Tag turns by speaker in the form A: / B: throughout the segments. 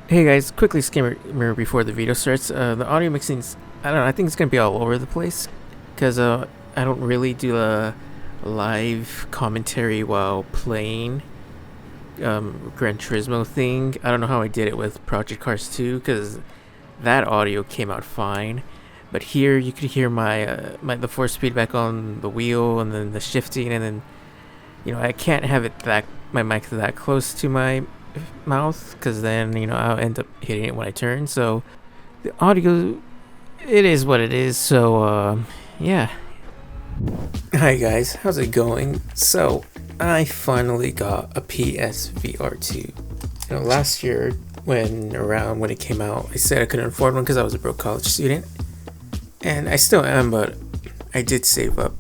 A: Hey guys, quickly skimmer before the video starts. The audio mixing's, I don't know, I think it's gonna be all over the place because I don't really do a live commentary while playing Gran Turismo thing. I don't know how I did it with Project Cars 2 because that audio came out fine, but here you could hear the force feedback on the wheel and then the shifting, and then I can't have it that my mic that close to my mouth because then I'll end up hitting it when I turn. So the audio, it is what it is. So yeah. Hi guys, how's it going? So I finally got a PSVR 2. Last year when it came out, I said I couldn't afford one because I was a broke college student, and I still am, but I did save up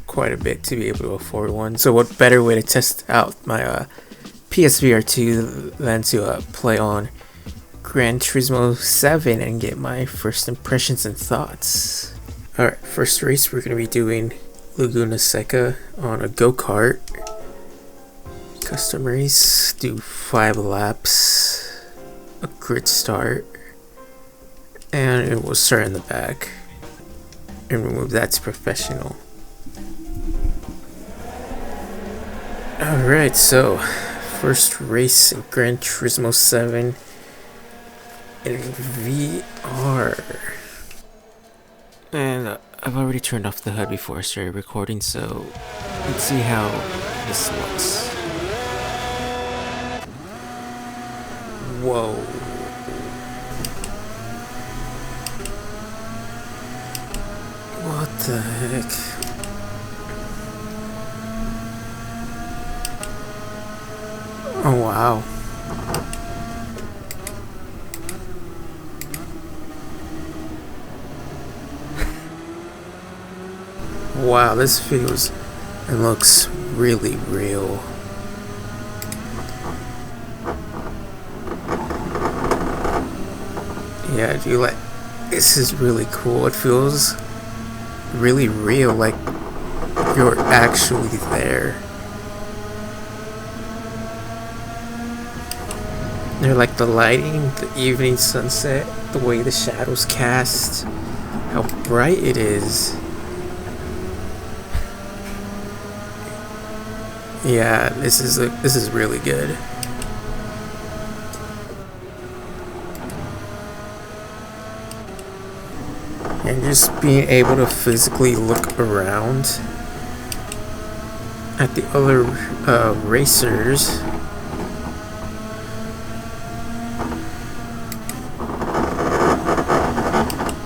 A: quite a bit to be able to afford one. So what better way to test out my PSVR 2 than to play on Gran Turismo 7 and get my first impressions and thoughts. Alright, first race we're going to be doing Laguna Seca on a go-kart. Custom race, do 5 laps, a grid start, and it will start in the back. And remove that to professional. Alright, so first race in Gran Turismo 7 in VR. And I've already turned off the HUD before I started recording, so let's see how this looks. Whoa. What the heck? Oh wow. Wow, this feels and looks really real. Yeah, this is really cool. It feels really real, like you're actually there. They're like the lighting, the evening sunset, the way the shadows cast, how bright it is. Yeah, this is really good. And just being able to physically look around at the other racers.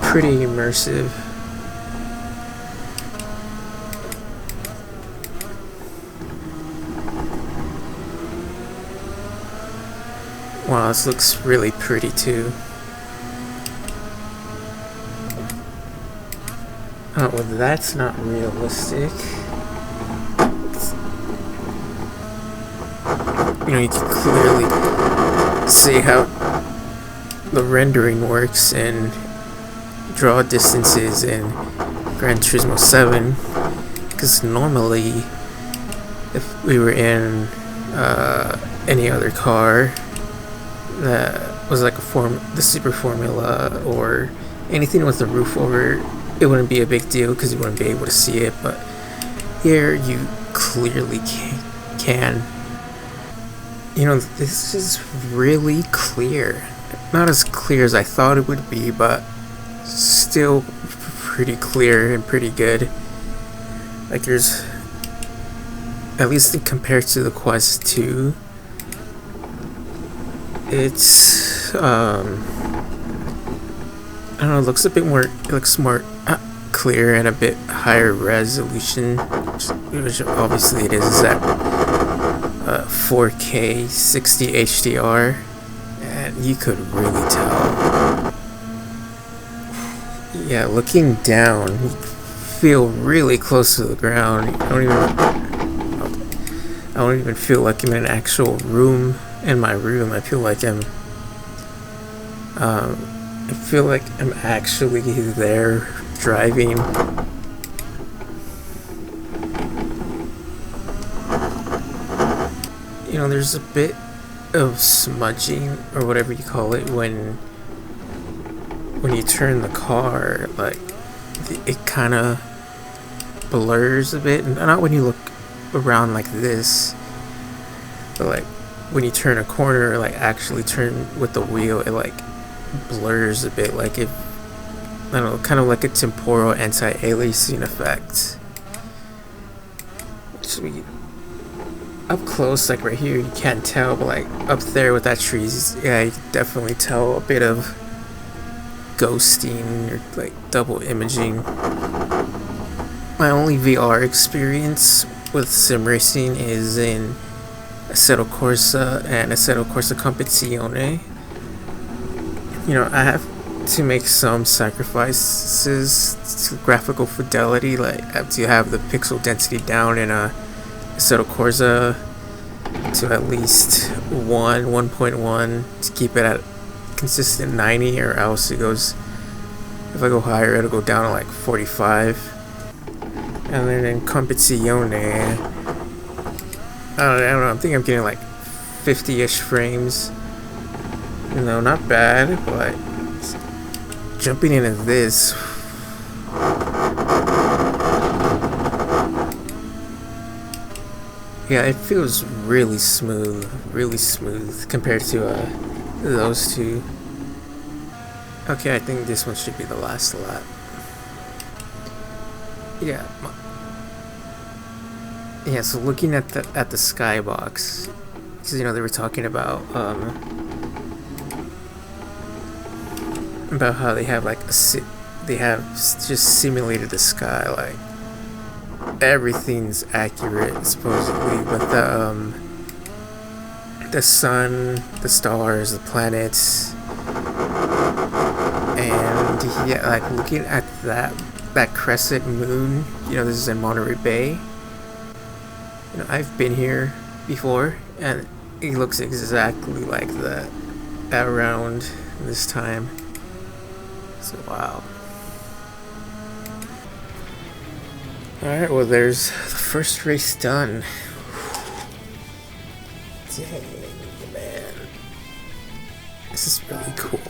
A: Pretty immersive. Wow, this looks really pretty too. Oh, well, that's not realistic. You can clearly see how the rendering works and draw distances in Gran Turismo 7, because normally if we were in any other car that was like the Super Formula or anything with the roof over, it wouldn't be a big deal because you wouldn't be able to see it, but here you clearly can. This is really clear. Not as clear as I thought it would be, but still pretty clear and pretty good. Like there's, at least compared to the Quest 2, it's I don't know, it looks more clear and a bit higher resolution, which obviously it is at 4K 60 HDR, and you could really tell. Yeah, looking down, you feel really close to the ground. I don't even feel like I'm in an actual room. In my room, I feel like I'm actually there driving. There's a bit of smudging or whatever you call it when you turn the car, like it kind of blurs a bit, and not when you look around like this, but like when you turn a corner, like actually turn with the wheel, it like blurs a bit, like if I don't know, kind of like a temporal anti-aliasing effect. Which we up close, like right here, you can't tell, but like up there with that trees, yeah, you can definitely tell a bit of ghosting or like double imaging. My only VR experience with sim racing is in Assetto Corsa and Assetto Corsa Competizione. You know, I have to make some sacrifices to graphical fidelity, like I have to have the pixel density down in a Assetto Corsa to at least 1.1 to keep it at consistent 90, or else it goes, if I go higher it'll go down to like 45. And then in Competizione, I don't know, I think I'm getting like 50-ish frames. You know, not bad, but jumping into this, yeah, it feels really smooth compared to those two. Okay, I think this one should be the last lap. Yeah. Yeah, so looking at the skybox, because you know they were talking about how they have like they have just simulated the sky, like everything's accurate supposedly, but the sun, the stars, the planets, and yeah, like looking at that crescent moon, you know, this is in Monterey Bay. You know, I've been here before, and it looks exactly like that around this time. So wow. Alright, well there's the first race done. Dang, man. This is really cool.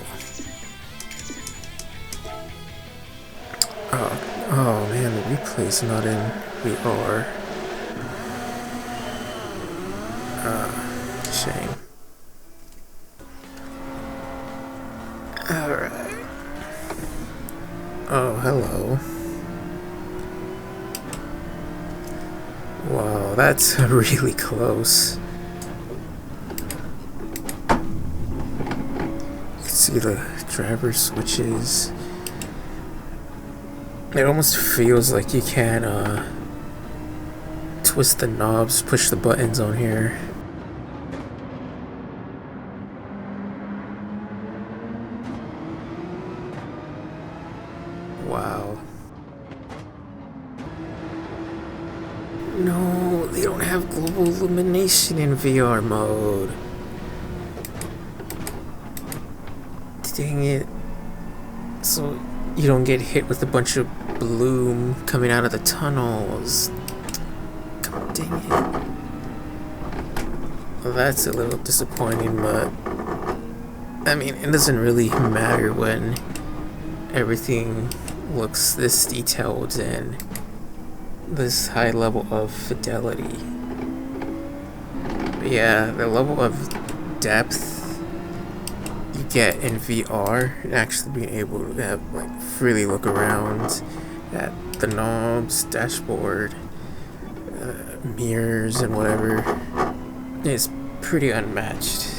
A: Oh man, the replay's not in VR. Shame. Alright. Oh, hello. Wow, that's really close. You can see the driver switches. It almost feels like you can twist the knobs, push the buttons on here. Wow. No, they don't have global illumination in VR mode. Dang it. So you don't get hit with a bunch of bloom coming out of the tunnels. God dang it. Well, that's a little disappointing, but I mean, it doesn't really matter when everything looks this detailed and this high level of fidelity. But yeah, the level of depth you get in VR, and actually being able to have, like, freely look around at the knobs, dashboard, mirrors, and whatever, is pretty unmatched.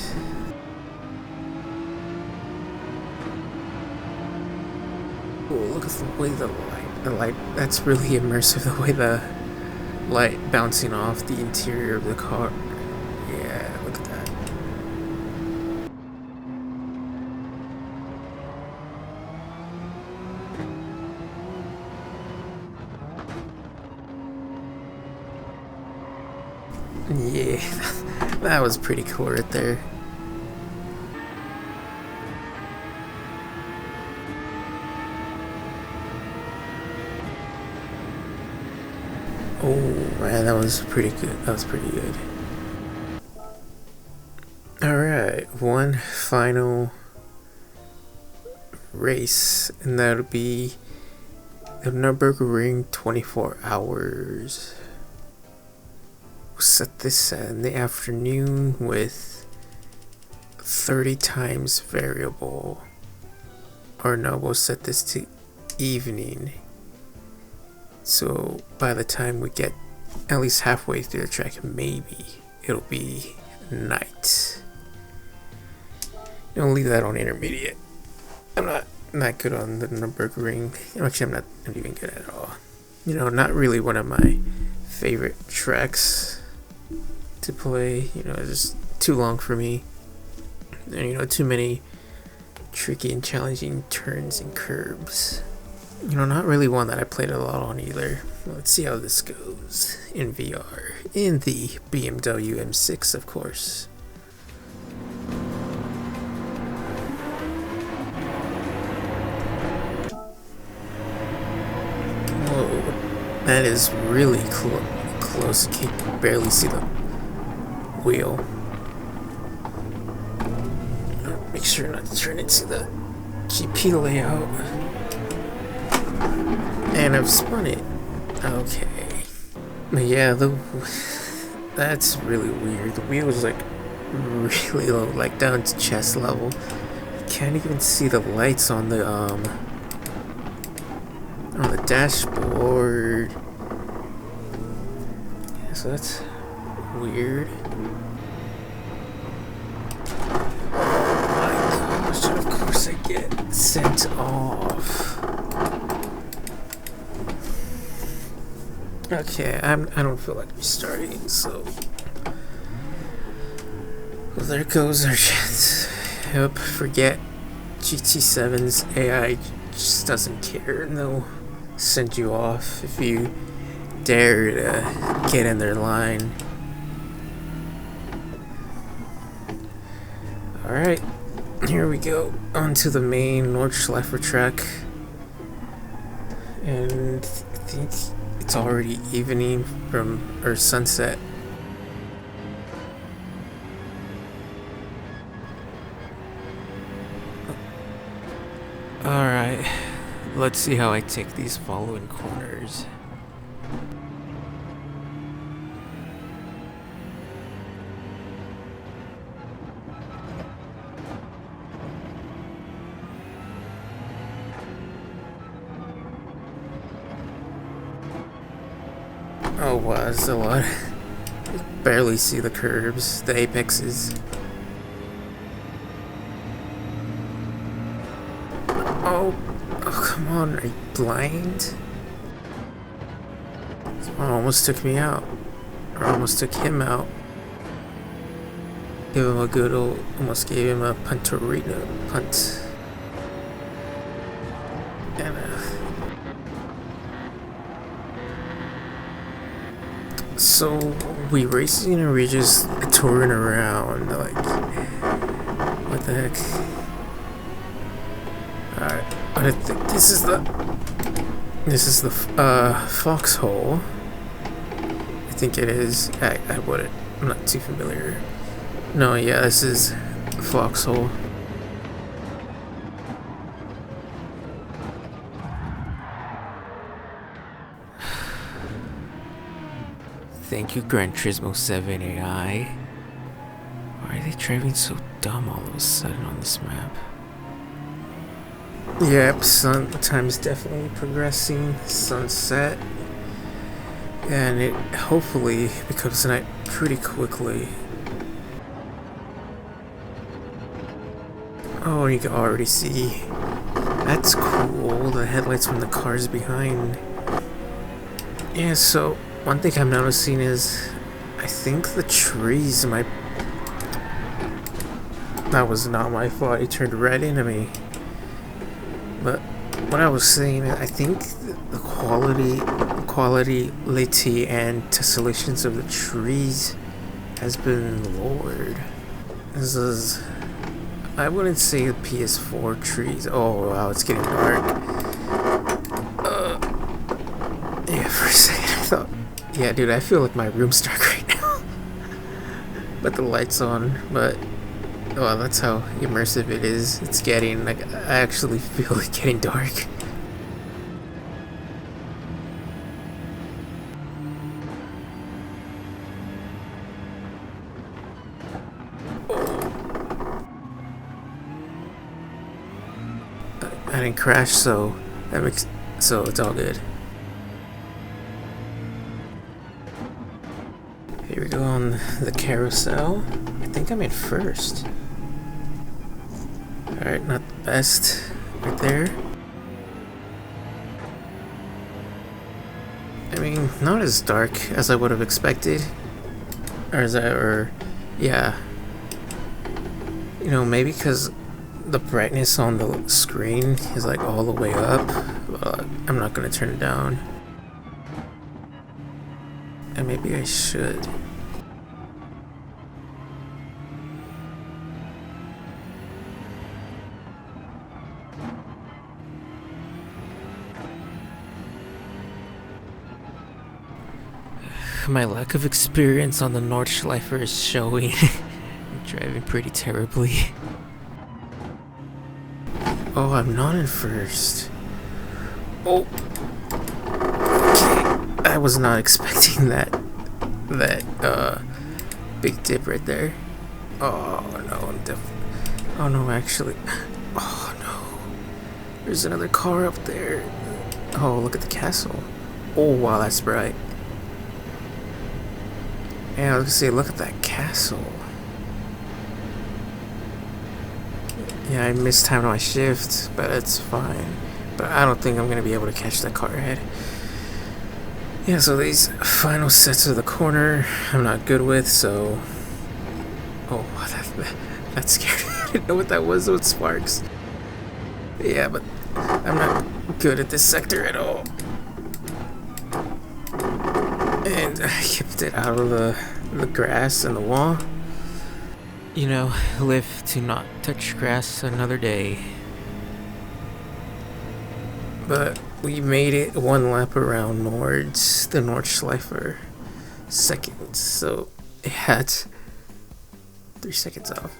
A: Oh, look at the way the light, that's really immersive, the way the light bouncing off the interior of the car. Yeah, look at that. Yeah, that was pretty cool right there. Oh man, that was pretty good. That was pretty good. Alright. one final race, and that'll be the Nürburgring 24 hours. We'll set this in the afternoon with 30 times variable. Or no, we'll set this to evening. So by the time we get at least halfway through the track, maybe it'll be night. Don't leave that on intermediate. I'm not good on the Nürburgring. Actually, I'm not even good at all. You know, not really one of my favorite tracks to play. You know, it's just too long for me. And, you know, too many tricky and challenging turns and curbs. You know, not really one that I played a lot on either. Let's see how this goes in VR. In the BMW M6, of course. Whoa, that is really close. You can barely see the wheel. Make sure not to turn into the GP layout. And I've spun it. Okay. But yeah, that's really weird. The wheel is like really low, like down to chest level. You can't even see the lights on the dashboard. Yeah, so that's weird. Oh my gosh, of course I get sent off. Okay, I don't feel like restarting, so well, there goes our chance. Yep, forget GT7's AI just doesn't care, and they'll send you off if you dare to get in their line. Alright, here we go, onto the main Nordschleifer track, and I think it's already evening or sunset. Alright, let's see how I take these following corners. Oh wow, there's a lot. You barely see the curves, the apexes. Oh, come on, are you blind? Someone almost took me out. Or almost took him out. Give him a good old, almost gave him a punterino punt. And so we racing or we just touring around? Like, what the heck? Alright, but I think this is the foxhole. I think it is. I wouldn't. I'm not too familiar. No, yeah, this is foxhole. Thank you, Gran Turismo 7 AI. Why are they driving so dumb all of a sudden on this map? Yep, sun time's definitely progressing. Sunset. And it hopefully becomes night pretty quickly. Oh, you can already see. That's cool. The headlights from the cars behind. Yeah, so one thing I'm noticing is I think the trees might. That was not my fault. It turned red into me. But what I was saying, I think the quality, and tessellations of the trees has been lowered. This is, I wouldn't say the PS4 trees. Oh wow, it's getting dark. Yeah, for a second I thought, yeah, dude, I feel like my room's dark right now. But the light's on. But Well, that's how immersive it is. It's getting, like, I actually feel it getting dark. I didn't crash, so so it's all good. Here we go on the carousel. I think I'm in first. Alright, not the best. Right there. I mean, not as dark as I would have expected. Yeah. You know, maybe because the brightness on the screen is like all the way up. I'm not gonna turn it down. And maybe I should. My lack of experience on the Nordschleifer is showing. I'm driving pretty terribly. Oh, I'm not in first. Oh. Okay. I was not expecting that big dip right there. Oh no, I'm definitely. Oh no, actually. Oh no. There's another car up there. Oh, look at the castle. Oh wow, that's bright. Yeah, let's see, look at that castle. Yeah, I mistimed my shift, but it's fine. But I don't think I'm gonna be able to catch that car ahead. Yeah, so these final sets of the corner I'm not good with, so... Oh, that scared me. I didn't know what that was with sparks. Yeah, but I'm not good at this sector at all. And I kept it out of the grass and the wall. You know, live to not touch grass another day. But we made it one lap around the Nordschleifer second. So it had 3 seconds off.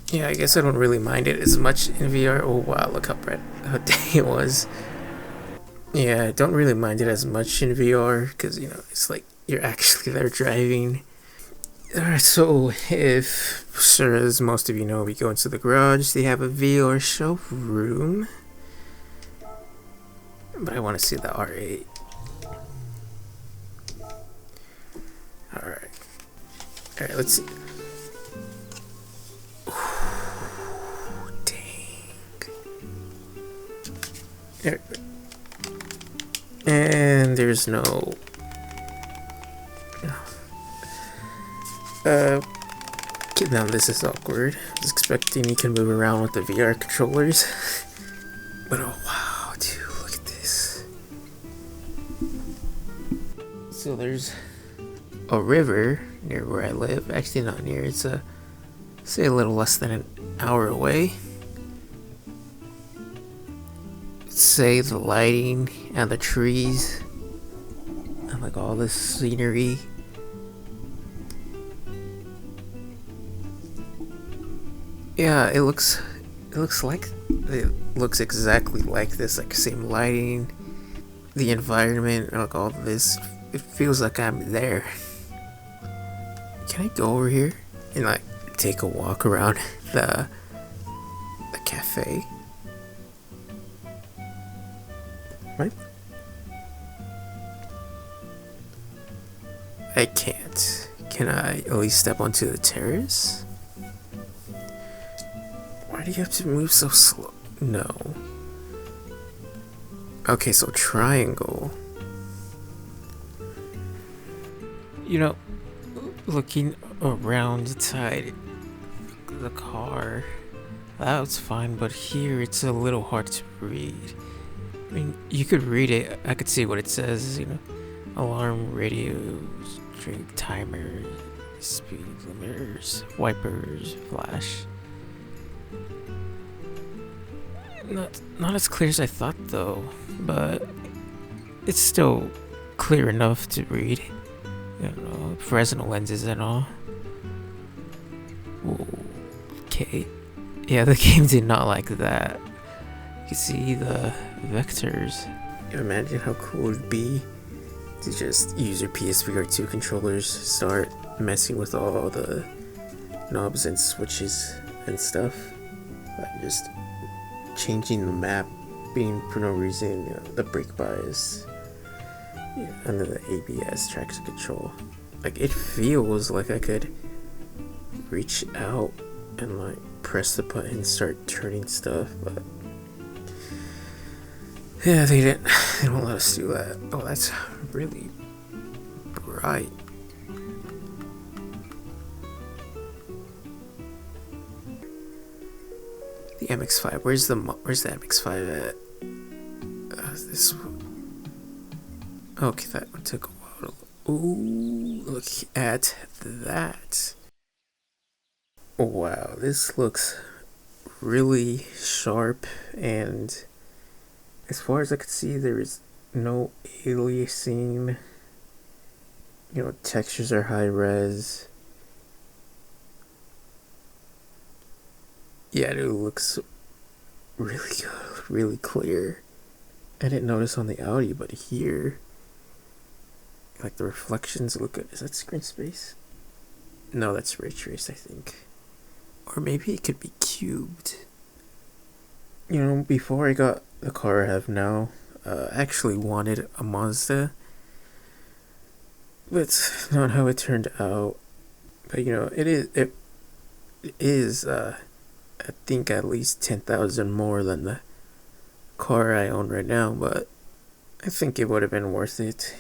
A: Yeah, I guess I don't really mind it as much in VR. Oh wow, look how bright how day it was. Yeah, I don't really mind it as much in VR because, you know, it's like you're actually there driving. Alright, so if, sure as most of you know, we go into the garage, they have a VR showroom. But I want to see the R8. Alright. Alright, let's see. Ooh, dang. There. And there's no... Now this is awkward. I was expecting you can move around with the VR controllers. But oh wow, dude, look at this. So there's a river near where I live. Actually not near, it's say a little less than an hour away. Say the lighting and the trees and like all this scenery. Yeah, it looks exactly like this, like same lighting, the environment, like all this. It feels like I'm there. Can I go over here and like take a walk around the cafe? Right? I can't. Can I at least step onto the terrace? Why do you have to move so slow? No. Okay, so triangle. You know, looking around inside the car, that was fine, but here it's a little hard to read. I mean, you could read it, I could see what it says, you know. Alarm, radios, drink timers, speed limiters, wipers, flash. Not as clear as I thought though, but it's still clear enough to read. You know, Fresnel lenses and all. Whoa. Okay. Yeah, the game did not like that. You can see the vectors. Imagine how cool it would be to just use your PSVR 2 controllers, start messing with all the knobs and switches and stuff. Like just changing the map, being for no reason, the brake bias, and then the ABS traction control. Like it feels like I could reach out and like press the button and start turning stuff, but yeah, they don't let us do that. Oh, that's really bright. The MX-5. Where's the MX-5 at? This. Okay, that one took a while. Ooh, look at that. Wow, this looks really sharp, and as far as I could see, there is no aliasing. Textures are high res. Yeah, it looks really good, really clear. I didn't notice on the Audi, but here, like the reflections look good. Is that screen space? No, that's ray traced, I think. Or maybe it could be cubed. Before I got the car I have now, I actually wanted a Mazda. But it's not how it turned out. But it is I think at least 10,000 more than the car I own right now, but I think it would have been worth it,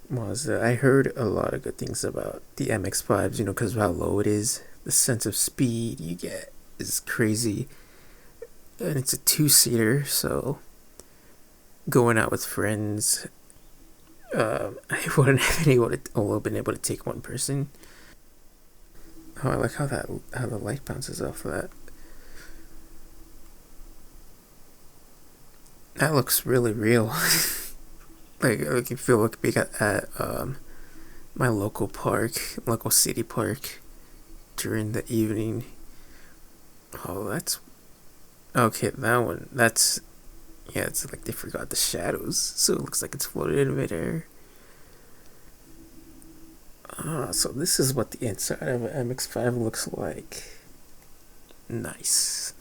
A: Mazda. I heard a lot of good things about the MX-5s, because of how low it is. The sense of speed you get is crazy. And it's a 2-seater, so going out with friends, I wouldn't have been able to take one person. Oh, I like how the light bounces off of that. That looks really real. like you feel like being at my local city park during the evening. Oh, that's okay. That one, it's like they forgot the shadows, so it looks like it's floated in midair. So this is what the inside of an MX-5 looks like. Nice.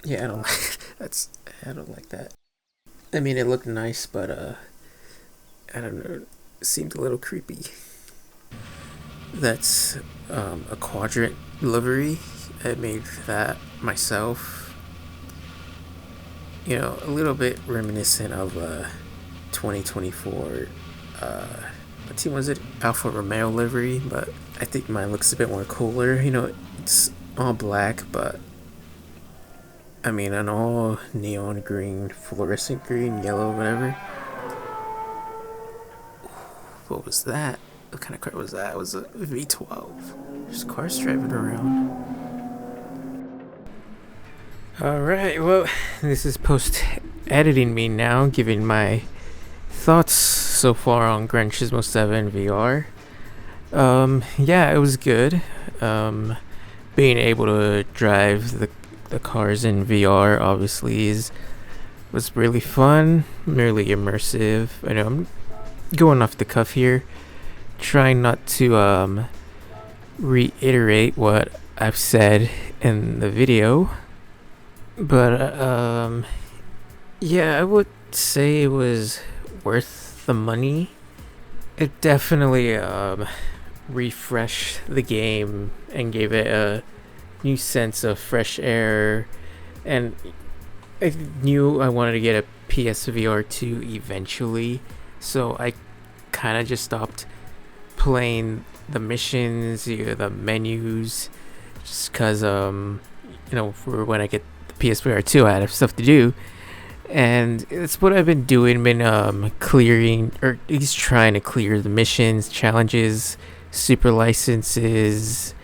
A: Yeah, I don't like that. I mean, it looked nice, but I don't know. It seemed a little creepy. That's a quadrant livery. I made that myself. A little bit reminiscent of 2024. What team was it? Alfa Romeo livery, but I think mine looks a bit more cooler. It's all black, but I mean, an all neon green, fluorescent green, yellow, whatever. What was that? What kind of car was that? It was a V12. There's cars driving around. Alright, well, this is post-editing me now, giving my thoughts so far on Gran Turismo 7 VR. Yeah, it was good. Being able to drive the cars in VR obviously was really fun, really immersive. I know I'm going off the cuff here, trying not to reiterate what I've said in the video, but yeah, I would say it was worth the money. It definitely refreshed the game and gave it a new sense of fresh air, and I knew I wanted to get a PSVR 2 eventually, so I kind of just stopped playing the missions, the menus, just because for when I get the PSVR 2 I have stuff to do, and it's what I've been doing. Been clearing, or at least trying to clear the missions, challenges, super licenses,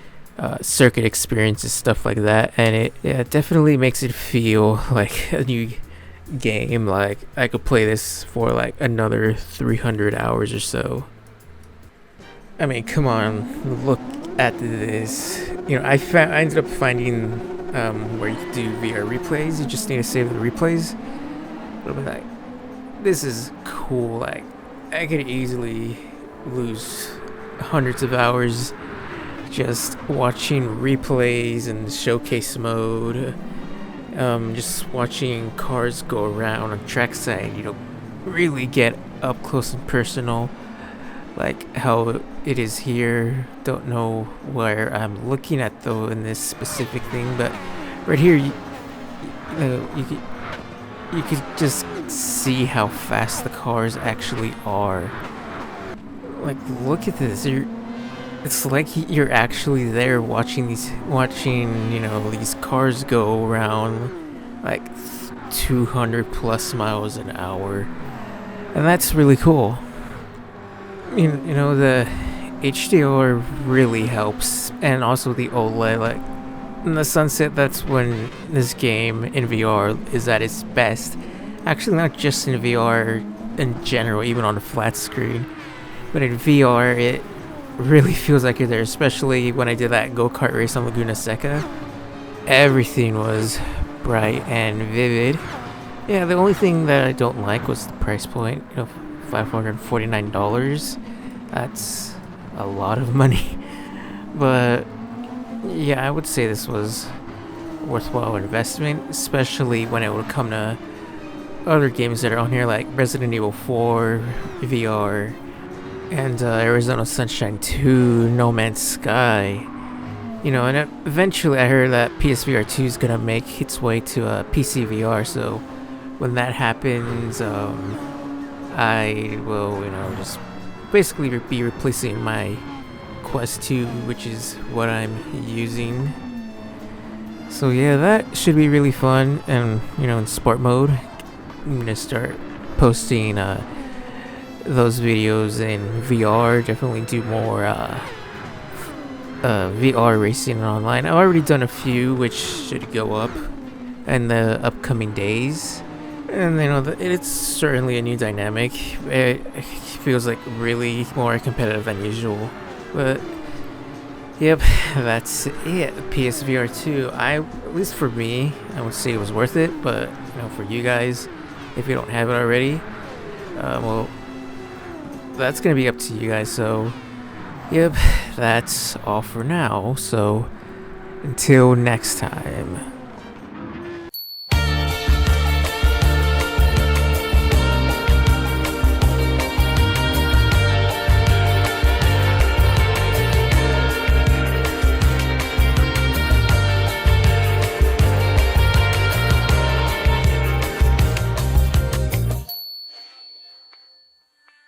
A: circuit experiences, stuff like that, and it definitely makes it feel like a new game. Like I could play this for like another 300 hours or so. I mean, come on, look at this. I ended up finding where you can do VR replays. You just need to save the replays. But I'm like, this is cool. Like, I could easily lose hundreds of hours just watching replays and showcase mode. Just watching cars go around on trackside. Really get up close and personal, like how it is here. Don't know where I'm looking at though in this specific thing, but right here, you could just see how fast the cars actually are. Like, look at this. It's like you're actually there watching these cars go around like 200 plus miles an hour, and that's really cool. The HDR really helps, and also the OLED. Like in the sunset, that's when this game in VR is at its best. Actually, not just in VR in general, even on a flat screen, but in VR it really feels like you're there, especially when I did that go-kart race on Laguna Seca. Everything was bright and vivid. Yeah, the only thing that I don't like was the price point, $549. That's a lot of money. But yeah, I would say this was worthwhile investment, especially when it would come to other games that are on here like Resident Evil 4 VR, and Arizona Sunshine 2, No Man's Sky. And eventually I heard that PSVR 2 is gonna make its way to PC VR, so when that happens, I will, just basically be replacing my Quest 2, which is what I'm using. So yeah, that should be really fun, and in sport mode, I'm gonna start posting those videos in VR. Definitely do more VR racing online. I've already done a few, which should go up in the upcoming days. And it's certainly a new dynamic. It feels like really more competitive than usual. But yep, that's it. PSVR 2. At least for me, I would say it was worth it. But for you guys, if you don't have it already, well, that's gonna be up to you guys. So yep, that's all for now. So until next time.